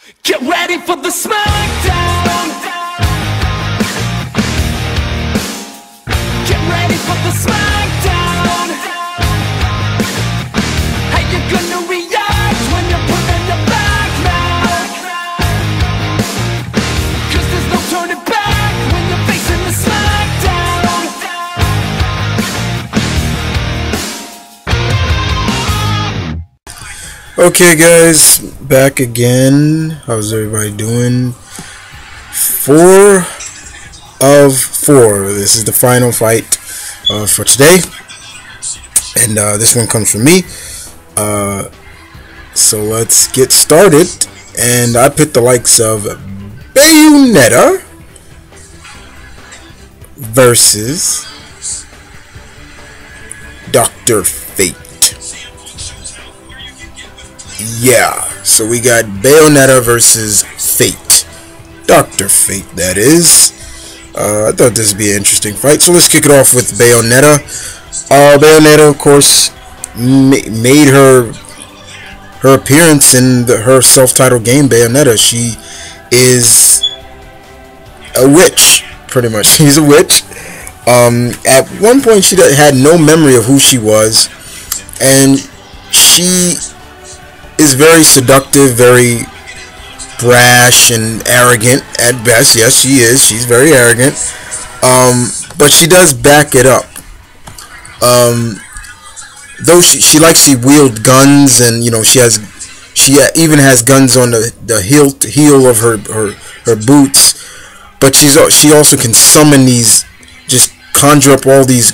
Get ready for the smackdown. Get ready for the smackdown. How you gonna react when you're put in the back now? Cause there's no turning back when you're facing the smackdown. Okay guys, back again. How's everybody doing? 4 of 4. This is the final fight for today, and this one comes from me. So let's get started. And I picked the likes of Bayonetta versus Dr.Fate. Yeah, so we got Bayonetta versus Fate. Dr.Fate, that is. I thought this would be an interesting fight, so let's kick it off with Bayonetta. Bayonetta, of course, made her appearance in her self-titled game, Bayonetta. She is a witch, pretty much. She's a witch. At one point, she had no memory of who she was, and she is very seductive, very brash and arrogant at best. Yes, she is. She's very arrogant. But she does back it up. Though she likes to wield guns, and you know she even has guns on the heel of her boots. But she also can summon these, just conjure up all these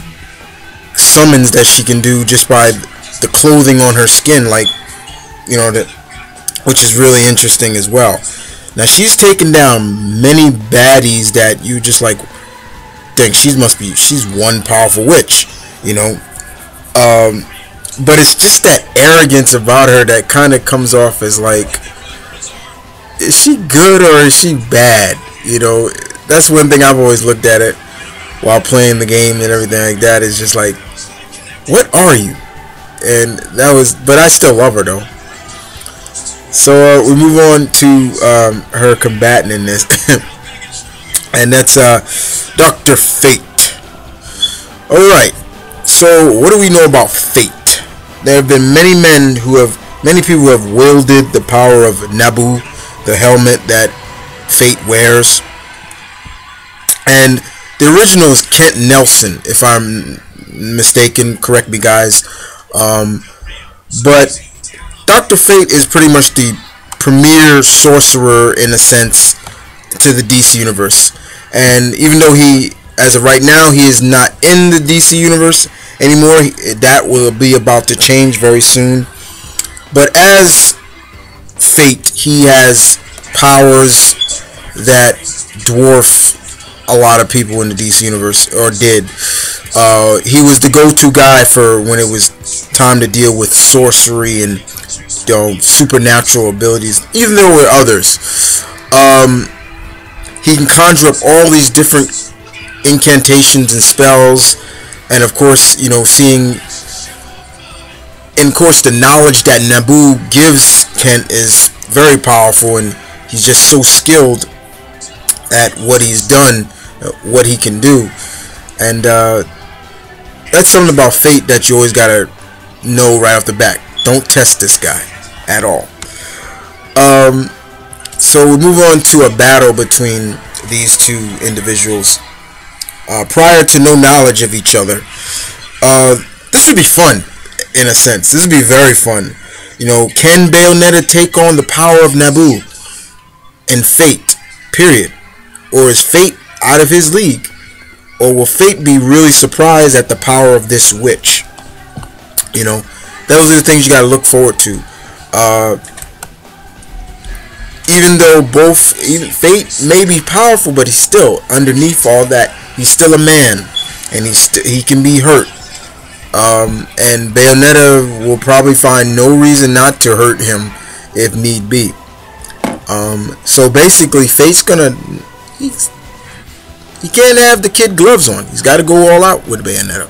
summons that she can do just by the clothing on her skin, like, you know, which is really interesting as well. Now she's taken down many baddies that you just like think she's one powerful witch, you know. But it's just that arrogance about her that kind of comes off as like, is she good or is she bad? You know, that's one thing I've always looked at it while playing the game and everything like that. Is just like, what are you? And that was, but I still love her though. So we move on to her combatant in this, and that's Dr. Fate. Alright, so what do we know about Fate? There have been many people who have wielded the power of Nabu, the helmet that Fate wears. And the original is Kent Nelson, if I'm mistaken, correct me guys. But Dr. Fate is pretty much the premier sorcerer, in a sense, to the DC universe. And even though as of right now, he is not in the DC universe anymore, that will be about to change very soon. But as Fate, he has powers that dwarf a lot of people in the DC universe, or did. He was the go-to guy for when it was time to deal with sorcery and supernatural abilities. Even there were others. He can conjure up all these different incantations and spells, and of course, you know, the knowledge that Nabu gives Kent is very powerful, and he's just so skilled at what he's done, what he can do. And that's something about Fate that you always gotta know right off the bat. Don't test this guy at all. So we move on to a battle between these two individuals prior to no knowledge of each other. This would be fun, in a sense. This would be very fun. You know, can Bayonetta take on the power of Nabu and Fate, period? Or is Fate out of his league? Or will Fate be really surprised at the power of this witch? You know, those are the things you got to look forward to. Even though Fate may be powerful, but he's still, underneath all that, he's still a man, and he can be hurt. And Bayonetta will probably find no reason not to hurt him if need be. So basically, Fate's gonna, he can't have the kid gloves on. He's got to go all out with Bayonetta,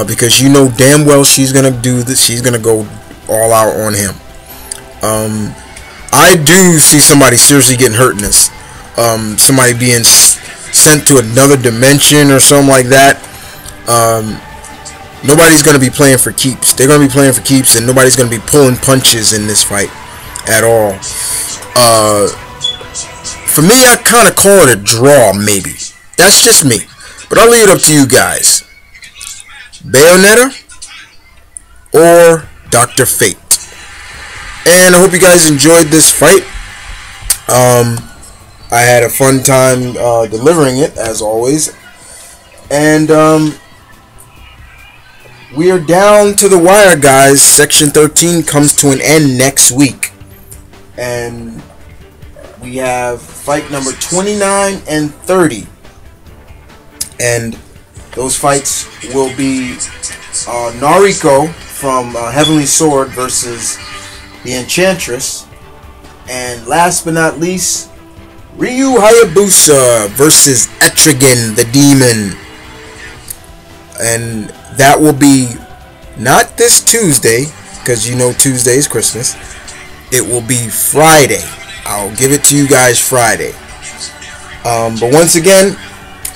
because you know damn well she's gonna do this. She's gonna go all out on him. I do see somebody seriously getting hurt in this. Somebody being sent to another dimension or something like that. Nobody's going to be playing for keeps. They're going to be playing for keeps, and nobody's going to be pulling punches in this fight at all. For me, I kind of call it a draw, maybe. That's just me. But I'll leave it up to you guys. Bayonetta or Dr.Fate. And I hope you guys enjoyed this fight. I had a fun time delivering it, as always. And we are down to the wire, guys. Section 13 comes to an end next week. And we have fight number 29 and 30. And those fights will be Nariko from Heavenly Sword versus the Enchantress. And last but not least, Ryu Hayabusa versus Etrigan the Demon. And that will be not this Tuesday, because you know Tuesday is Christmas. It will be Friday. I'll give it to you guys Friday. But once again,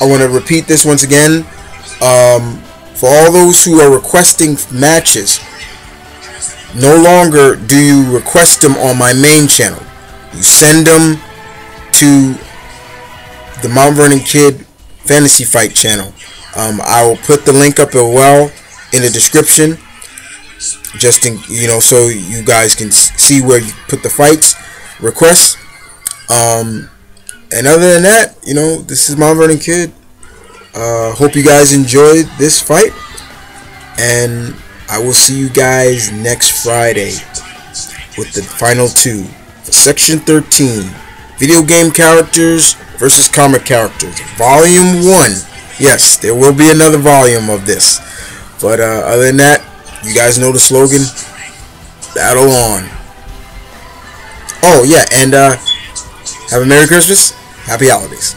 I want to repeat this once again. For all those who are requesting matches, no longer do you request them on my main channel. You send them to the Mount Vernon Kid Fantasy Fight channel. I will put the link up as well in the description, just in, so you guys can see where you put the fights requests. And other than that, this is Mount Vernon Kid. Hope you guys enjoyed this fight, and I will see you guys next Friday with the final two for Section 13, Video Game Characters versus Comic Characters, Volume 1. Yes, there will be another volume of this. But other than that, you guys know the slogan, battle on. Oh, yeah, and have a Merry Christmas, Happy Holidays.